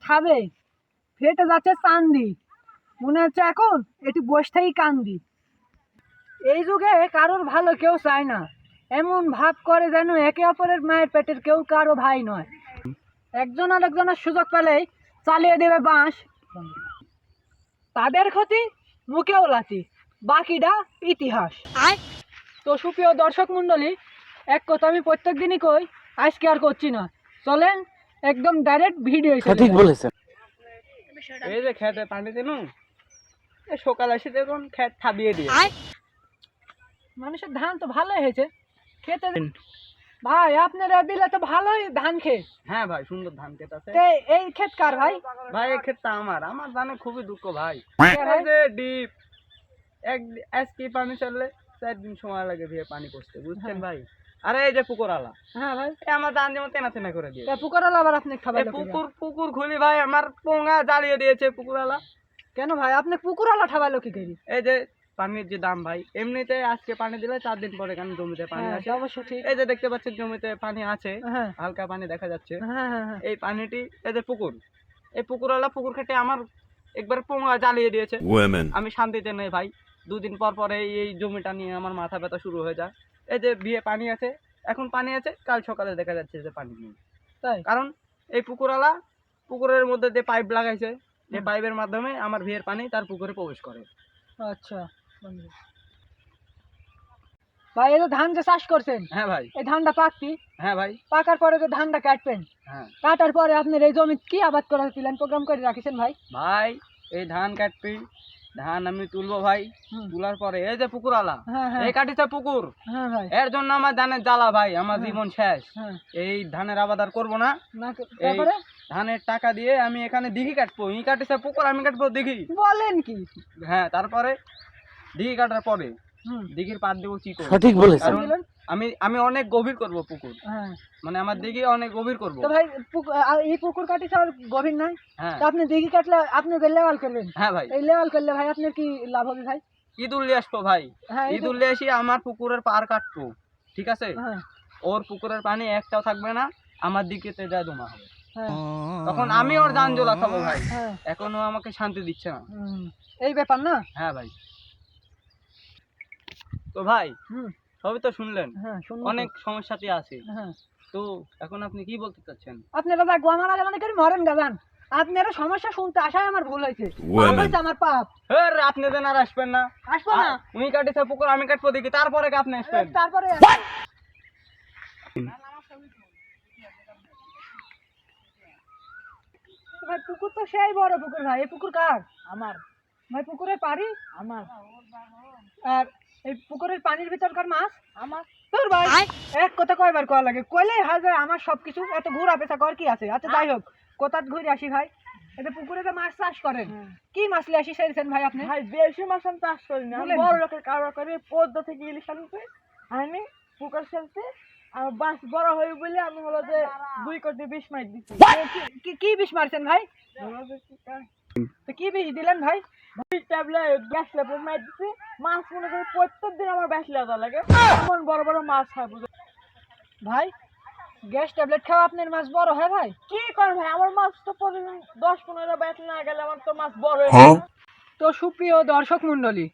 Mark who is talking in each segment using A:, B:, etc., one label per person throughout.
A: খাবে, ফেটে যাচ্ছে চান্দি, মনে হচ্ছে এখন এটি বসে থেকেই কান্দি। এই যুগে কারোর ভালো কেউ চায় না, এমন ভাব করে যেন একে অপরের মায়ের পেটের কেউ কারো ভাই নয়। একজন আরেকজনের সুযোগ পেলেই চালিয়ে দেবে বাঁশ, তাদের ক্ষতি মুখেও লাথি, বাকিটা ইতিহাস। তো সুপ্রিয় দর্শক মন্ডলী, এক কথা আমি প্রত্যেক দিনই কই, আজকে আর করছি না, চলেন একদম ডাইরেক্ট ভিডিও।
B: ঠিক বলেছেন। এই যে খেতে পানি দিন, সকালে এসে দেখুন খেত থাবিয়ে দিয়ে
A: মানুষের ধান তো ভালোই হয়েছে খেতে। ভাই আপনার বিলে তো ভালোই ধান খেয়ে।
B: হ্যাঁ ভাই, সুন্দর ধান খেত আছে।
A: এই ক্ষেত কার ভাই?
B: ভাই এই ক্ষেতটা আমার ধানে খুবই দুঃখ ভাই। এই যে ডিপ আজকে পানি চললে 4 দিন সময় লাগে দিয়ে পানি পড়তে, বুঝছেন ভাই। আরে এই যে পুকুরওয়ালা,
A: হ্যাঁ ভাই,
B: আমার ধান যেমন তেনা তেনা করে দিয়ে।
A: পুকুরওয়ালা আবার আপনি খাবার
B: পুকুর খুলি ভাই, আমার পোঙা জ্বালিয়ে দিয়েছে পুকুরওয়ালা।
A: কেন ভাই আপনি পুকুরওয়ালা ঠাবাইলো কি করি?
B: এই যে পানির যে দাম ভাই, এমনিতে আজকে পানি দিলে 4 দিন পরে কেন জমিতে পানি আসে।
A: অবশ্য ঠিক।
B: এই যে দেখতে পাচ্ছেন জমিতে পানি আছে,
A: হ্যাঁ
B: হালকা পানি দেখা যাচ্ছে।
A: হ্যাঁ হ্যাঁ।
B: এই পানিটি এই যে পুকুর, এই পুকুরওয়ালা পুকুর কেটে আমার একবার পোঙা জ্বালিয়ে দিয়েছে। আমি শান্তিতে নেই ভাই। 2 দিন পর পরে এই জমিটা নিয়ে আমার মাথা ব্যথা শুরু হয়ে যায়। এই যে বিয়ে পানি আছে, এখন পানি আছে, কাল সকালে দেখা যাচ্ছে যে পানি নেই।
A: তাই
B: কারণ এই পুকুরওয়ালা পুকুরের মধ্যে যে পাইপ লাগাইছে, যে পাইপের মাধ্যমে আমার বিয়ের পানি তার পুকুরে প্রবেশ করে।
A: আচ্ছা ভাই, এই যে ধান যে চাষ করছেন,
B: হ্যাঁ ভাই,
A: এই ধানটা পাকতি,
B: হ্যাঁ ভাই,
A: পাকার পরে যে ধানটা কাটবেন,
B: হ্যাঁ
A: কাটার পরে আপনার এই জমি কি আবাদ করার প্ল্যান প্রোগ্রাম করে রাখিছেন ভাই?
B: ভাই এই ধান কাটবি, ধান আমি তুলবো ভাই। তোলার পরে এই যে পুকুরওয়ালা এই কাটিছে পুকুর,
A: হ্যাঁ ভাই,
B: এর জন্য আমার ধানের জ্বালা ভাই, আমার জীবন শেষ। এই ধানের আবাদ আর করবো না।
A: তারপরে
B: ধানের টাকা দিয়ে আমি এখানে দিঘি কাটবো, ই কাটিছে পুকুর, আমি কাটবো দিঘি।
A: বলেন কি?
B: হ্যাঁ, তারপরে দিঘি কাটার পরে দিঘির পার দেবো চিকন।
A: সঠিক বলেছেন।
B: আমি অনেক গভীর করব পুকুর, মানে আমার দিঘি অনেক গভীর করব।
A: তো ভাই এই পুকুর কাটিছে আর গভীর নাই,
B: হ্যাঁ,
A: তো আপনি দিঘি কাটলে আপনি লেওয়াল করবেন।
B: হ্যাঁ ভাই,
A: এই লেওয়াল করলে ভাই আপনার কি লাভ হবে ভাই?
B: ইঁদুর নিয়ে আসবো ভাই, ইঁদুর নিয়ে এসে আমার পুকুরের পার কাটবো, ঠিক আছে? ওর পুকুরের পানি একটাও থাকবে না, আমার দিকে যা জমা হবে, তখন আমি ওর জান জোলা খাবো ভাই। এখনো আমাকে শান্তি দিচ্ছে না,
A: এই ব্যাপার না?
B: হ্যাঁ ভাই। তো ভাই সবই তো শুনলেন, অনেক সমস্যাতে আছে। তো এখন আপনি কি বলতে চাচ্ছেন?
A: আপনারা যা গোয়া মারা গেলেন করে মরেন গেলেন, আপনারা সমস্যা শুনতে আসাই আমার ভুল হয়েছে, আমার পাপ।
B: আপনি দেন আর আসবেন না,
A: আসবো না।
B: উনি কাটিছে পুকুর, আমি কাটবো দেখি, তারপরে আপনি আসবেন।
A: তারপরে ভাই পুকুর তো সেই বড় পুকুর ভাই, এই পুকুর কার? আমার ভাই। পুকুরের পানি আমার, আর এই পুকুরের পানির ভিতরকার মাছ আমার। তোর ভাই এক কথা কয়বার কয়া লাগে, কইলে হয় যায় আমার সবকিছু এত ঘুরা পেঁচা কর কি আছে। আচ্ছা যাই হোক, কোথায় ঘুরে আসি ভাই। এটা পুকুরে যে মাছ চাষ করেন, কি মাছ লিয়ে আসি সেরেছেন ভাই আপনি?
C: ভাই বেশি মাছ আমি চাষ করি না, বড় লোকের কারবার করে পদ্মা থেকে ইলিশ আনতে আমি পুকুর ফেলতে, আর বাস বড় হয়ে বলে আমি হলো যে 2 কোটি 20 মাইল দিচ্ছি।
A: কি বিষ মারছেন ভাই? তো কি বিষ দিলেন ভাই?
C: ট্যাবলেট গ্যাস ট্যাবলেট মার দিচ্ছি। মাছ মনে করি প্রত্যেক দিন আমার ব্যাস লাগা লাগে, এমন বড় বড় মাছ হয় বুঝে
A: ভাই। গ্যাস ট্যাবলেট খাওয়া আপনার মাছ বড় হয় ভাই?
C: কি করে ভাই, আমার মাছ তো প্রতিদিন 10-15 ব্যাস না গেলে আমার তো মাছ বড় হয়ে যায়।
A: তো সুপ্রিয় দর্শক মন্ডলী,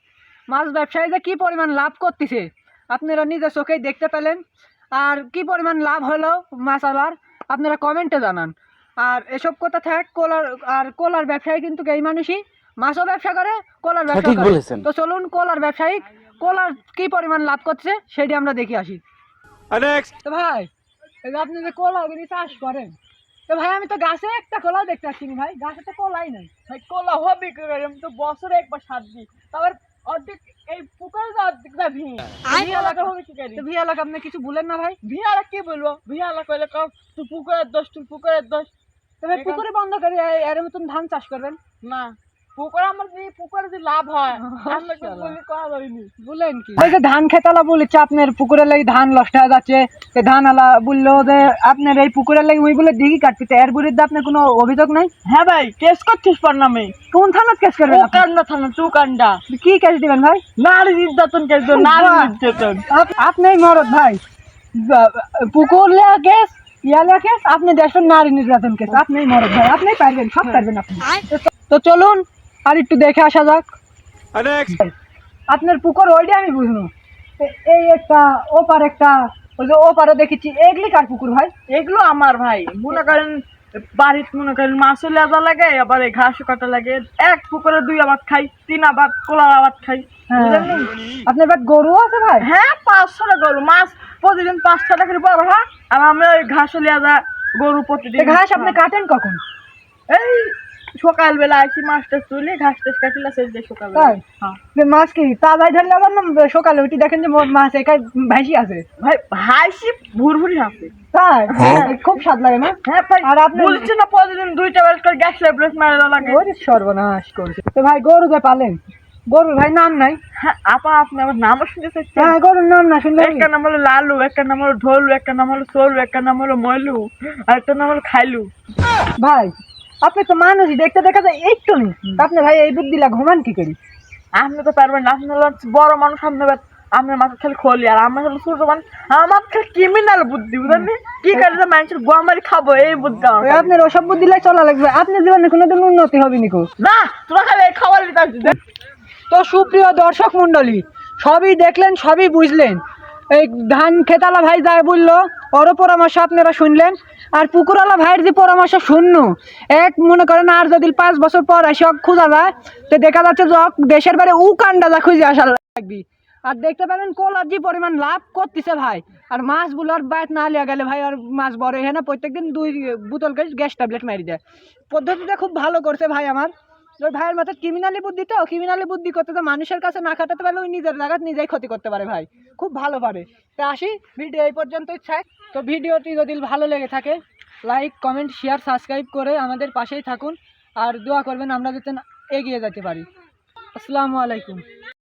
A: মাছ ব্যবসায়ীরা কি পরিমাণ লাভ করতেছে আপনারা নিজের চোখেই দেখতে পেলেন। আর কি পরিমাণ লাভ হলো মাছওয়ালার আপনারা কমেন্টে জানান। আর এসব কথা থাক, কোলার ব্যবসায়ী কিন্তু এই মানুষই মাছও ব্যবসা করে, কোলার ব্যবসা করে। তো চলুন কোলার ব্যবসায়ী কোলার কি পরিমাণ লাভ করছে সেটি আমরা দেখে আসি। তো ভাই আপনি যে কোলাগুলি চাষ করেন, তো ভাই আমি তো গাছে একটা কোলাও দেখতে পাচ্ছি ভাই, গাছে তো কোলাই নাই
C: ভাই। কোলা হবে কি করে, আমি তো বছরে একবার সার দিই, তারপর অর্ধেক এই পুকুরে অর্ধেকটা ভিড় হবে কি করে।
A: ভিয়া লাগ আপনি কিছু বলেন না ভাই?
C: ভিয়ালা কি বলবো, ভিয়ালা কইলে তুই পুকুরের দোষ, তুই পুকুরের দোষ।
A: তবে পুকুরে বন্ধ করে এর মতন ধান চাষ করবেন
C: না, পুকুরে আমার যে পুকুরে যে লাভ হয় আমরা কি বলি করা যায়নি।
A: বলেন কি ওই যে ধান খেতালা বলেছে আপনার পুকুরের লাগি ধান নষ্ট হয়ে যাচ্ছে, ধান আলা বললো যে আপনার এই পুকুরের লাগি ওই বলে দিঘি কাটতেছে, এর বিরুদ্ধে আপনার কোনো অভিযোগ নাই?
C: হ্যাঁ ভাই, কেস করছিস পার নামে।
A: কোন থানাত কেস করবেন?
C: কান্ডা থানা, চুকান্ডা।
A: কি কেস দিবেন ভাই?
C: নারী নির্যাতন কেস দেব, নারী নির্যাতন।
A: আপনি মরদ ভাই, পুকুর লিয়া কেস ইয়ালা কেস, আপনি দেশের নারী নির্যাতন কেস, আপনি মরদ ভাই, আপনি পারবেন, সব পারবেন আপনি। তো চলুন আর একটু দেখে আসা যাক। আপনার পুকুর ওইটা আমি বুঝবো, এই একটা ওপার একটা, ওই যে ওপারও দেখেছি, এগুলি কার পুকুর ভাই?
C: এগুলো আমার ভাই, মনে করেন বাড়িতে মনে করেন মাছও লেজা লাগে, আবার এই ঘাসও কাটা লাগে, এক পুকুরে 2 আবাদ খাই, 3 আবাদ কোলার আবাদ খাই।
A: হ্যাঁ। আপনার বাড়ি গরু আছে ভাই?
C: হ্যাঁ, 5-6টা গরু, মাছ প্রতিদিন 5-6টা করে বড় হয়, আর আমি ওই ঘাসও লেজা গরু প্রতিদিন।
A: ঘাস আপনি কাটেন কখন?
C: এই সকালবেলা আসি, মাছটা তুলে ঘাস টাস কাটিলা শেষ দিয়ে সকালবেলা।
A: তাই? মাছ কি তা ভাই ধরলে আবার না সকালে উঠি দেখেন যে মাছ একাই ভাসি আছে?
C: ভাই হাসি ভুরভুরি আছে।
A: তাই? খুব স্বাদ লাগে না?
C: হ্যাঁ ভাই,
A: আর আপনি
C: বলছি না প্রতিদিন 2টা বেল করে গ্যাস লেবলেস মারা লাগে।
A: ওরে সর্বনাশ করছে। তো ভাই গরু যে পালেন, গরুর ভাই নাম নাই?
C: হ্যাঁ আপা, আপনি আমার নামও শুনতে চাইছেন?
A: হ্যাঁ, গরুর নাম না শুনলে
C: একটা নাম হলো লালু, একটা নাম হলো ঢোলু, একটা নাম হলো সোলু, একটা নাম হলো ময়লু, আর একটা নাম হলো খাইলু।
A: ভাই আপনি তো মানুষই দেখতে দেখা যায় একটু নেই, আপনি ভাই এই বুদ্ধিলা ঘুমান কি করি?
C: আপনি তো পারবেন না, আপনি হলো বড় মানুষ, আপনার মাথা খেলে খলি, আর আমার হলো ছোট মানুষ, আমার খেলে ক্রিমিনাল বুদ্ধি, বুঝলেন? কি করে মানুষের গোয়া মারি খাবো, এই বুদ্ধি আমার।
A: ওই আপনার ওসব বুদ্ধিলাই চলা লাগবে, আপনার জীবনে কোনোদিন উন্নতি হবে নিকো।
C: না, তোরা খালি এই খাবার দিতে আসছিস।
A: তো সুপ্রিয় দর্শক মন্ডলী, সবই দেখলেন, সবই বুঝলেন। এই ধান খেতালা ভাই যায় বললো, ওরও পরামর্শ আপনারা শুনলেন। আর পুকুরওয়ালা ভাইয়ের যে পরামর্শ শূন্য, এক মনে করেন আর যদি 5 বছর পর আসে খোঁজা যায়, তো দেখা যাচ্ছে যে দেশের বাইরে কান্ডা যা খুঁজে আসা লাগবি। আর দেখতে পেলেন কলার যে পরিমাণ লাভ করতেছে ভাই, আর মাছগুলো আর বাইট না লিয়া গেলে ভাই আর মাছ বড় হয় না, প্রত্যেকদিন 2 বোতল করে গ্যাস ট্যাবলেট মারি দেয়। পদ্ধতিটা খুব ভালো করছে ভাই আমার। ওই ভাইয়ের মাথায় ক্রিমিনালি বুদ্ধি, তো ক্রিমিনালি বুদ্ধি করতে তো মানুষের কাছে না খাটাতে পারলে ওই নিজের জায়গা নিজেই ক্ষতি করতে পারে ভাই, খুব ভালো পারে। তো আসি, ভিডিও এই পর্যন্তই চাই। তো ভিডিওটি যদি ভালো লেগে থাকে, লাইক কমেন্ট শেয়ার সাবস্ক্রাইব করে আমাদের পাশেই থাকুন, আর দোয়া করবেন আমরা যাতে এগিয়ে যেতে পারি। আসসালামু আলাইকুম।